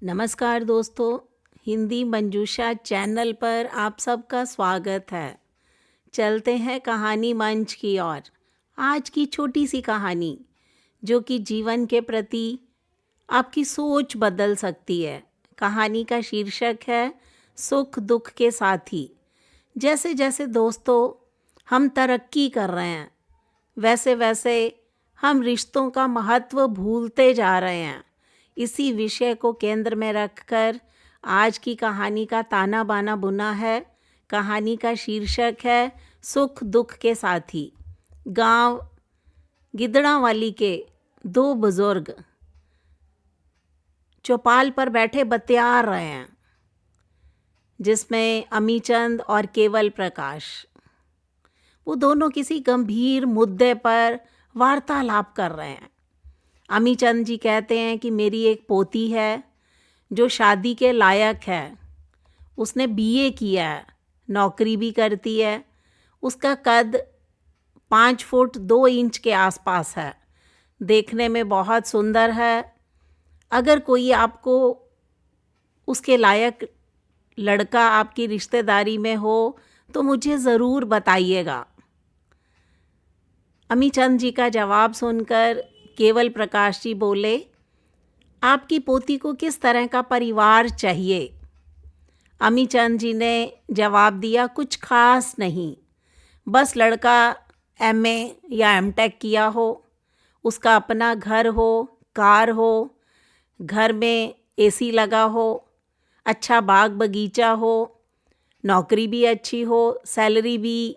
नमस्कार दोस्तों, हिंदी मंजूषा चैनल पर आप सबका स्वागत है। चलते हैं कहानी मंच की ओर। आज की छोटी सी कहानी जो कि जीवन के प्रति आपकी सोच बदल सकती है। कहानी का शीर्षक है सुख दुख के साथी। जैसे जैसे दोस्तों हम तरक्की कर रहे हैं, वैसे वैसे हम रिश्तों का महत्व भूलते जा रहे हैं। इसी विषय को केंद्र में रखकर आज की कहानी का ताना बाना बुना है। कहानी का शीर्षक है सुख दुख के साथी। गांव गिदड़ावाली के दो बुजुर्ग चौपाल पर बैठे बतियार रहे हैं, जिसमें अमीचंद और केवल प्रकाश। वो दोनों किसी गंभीर मुद्दे पर वार्तालाप कर रहे हैं। अमीचंद जी कहते हैं कि मेरी एक पोती है जो शादी के लायक है। उसने बीए किया है, नौकरी भी करती है। उसका कद 5 फुट 2 इंच के आसपास है। देखने में बहुत सुंदर है। अगर कोई आपको उसके लायक लड़का आपकी रिश्तेदारी में हो तो मुझे ज़रूर बताइएगा। अमीचंद जी का जवाब सुनकर केवल प्रकाश जी बोले, आपकी पोती को किस तरह का परिवार चाहिए? अमीचंद जी ने जवाब दिया, कुछ खास नहीं, बस लड़का एमए या एमटेक किया हो, उसका अपना घर हो, कार हो, घर में एसी लगा हो, अच्छा बाग बगीचा हो, नौकरी भी अच्छी हो, सैलरी भी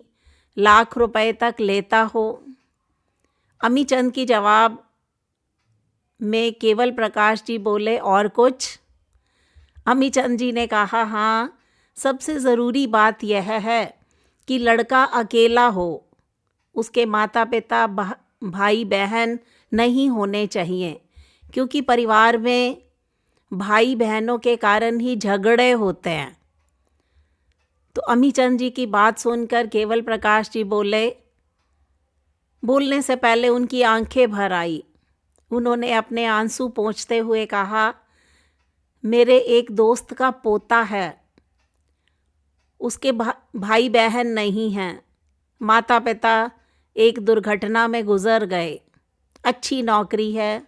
लाख रुपए तक लेता हो। अमीचंद की जवाब में केवल प्रकाश जी बोले, और कुछ? अमीचंद जी ने कहा, हाँ, सबसे ज़रूरी बात यह है कि लड़का अकेला हो। उसके माता पिता भाई बहन नहीं होने चाहिए, क्योंकि परिवार में भाई बहनों के कारण ही झगड़े होते हैं। तो अमीचंद जी की बात सुनकर केवल प्रकाश जी बोलने से पहले उनकी आंखें भर आई। उन्होंने अपने आंसू पोंछते हुए कहा, मेरे एक दोस्त का पोता है। उसके भाई बहन नहीं हैं। माता पिता एक दुर्घटना में गुजर गए। अच्छी नौकरी है,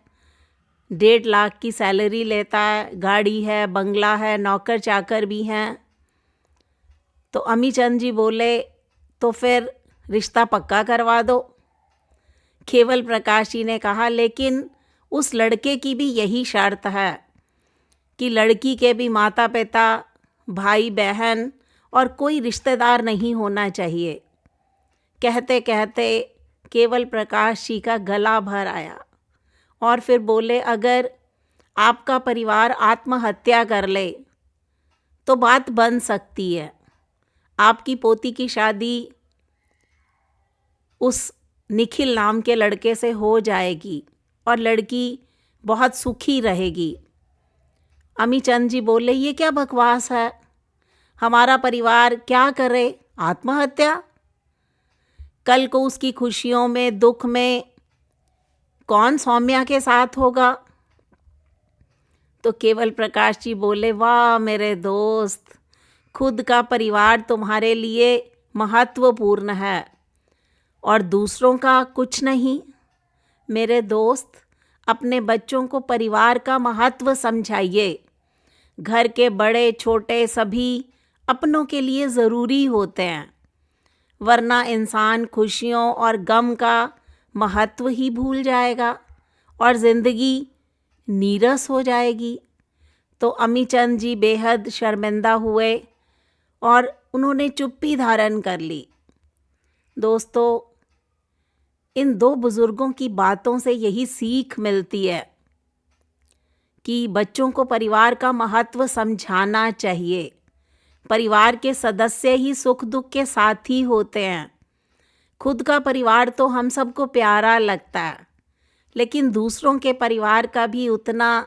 1.5 लाख की सैलरी लेता है, गाड़ी है, बंगला है, नौकर चाकर भी हैं। तो अमीचंद जी बोले, तो फिर रिश्ता पक्का करवा दो। केवल प्रकाश जी ने कहा, लेकिन उस लड़के की भी यही शर्त है कि लड़की के भी माता पिता, भाई बहन और कोई रिश्तेदार नहीं होना चाहिए। कहते कहते केवल प्रकाश जी का गला भर आया और फिर बोले, अगर आपका परिवार आत्महत्या कर ले तो बात बन सकती है। आपकी पोती की शादी उस निखिल नाम के लड़के से हो जाएगी और लड़की बहुत सुखी रहेगी। अमीचंद जी बोले, ये क्या बकवास है? हमारा परिवार क्या करे? आत्महत्या? कल को उसकी खुशियों में, दुख में कौन सौम्या के साथ होगा? तो केवल प्रकाश जी बोले, वाह मेरे दोस्त, खुद का परिवार तुम्हारे लिए महत्वपूर्ण है और दूसरों का कुछ नहीं। मेरे दोस्त, अपने बच्चों को परिवार का महत्व समझाइए। घर के बड़े छोटे सभी अपनों के लिए ज़रूरी होते हैं, वरना इंसान खुशियों और गम का महत्व ही भूल जाएगा और ज़िंदगी नीरस हो जाएगी। तो अमीचंद जी बेहद शर्मिंदा हुए और उन्होंने चुप्पी धारण कर ली। दोस्तों, इन दो बुजुर्गों की बातों से यही सीख मिलती है कि बच्चों को परिवार का महत्व समझाना चाहिए। परिवार के सदस्य ही सुख दुख के साथी होते हैं। खुद का परिवार तो हम सबको प्यारा लगता है, लेकिन दूसरों के परिवार का भी उतना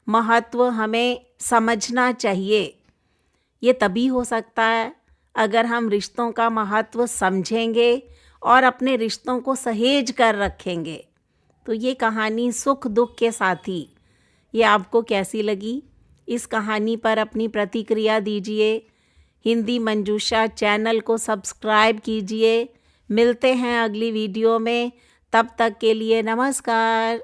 महत्व हमें समझना चाहिए। ये तभी हो सकता है अगर हम रिश्तों का महत्व समझेंगे और अपने रिश्तों को सहेज कर रखेंगे। तो ये कहानी सुख दुख के साथी, ये आपको कैसी लगी? इस कहानी पर अपनी प्रतिक्रिया दीजिए। हिंदी मंजूषा चैनल को सब्सक्राइब कीजिए। मिलते हैं अगली वीडियो में, तब तक के लिए नमस्कार।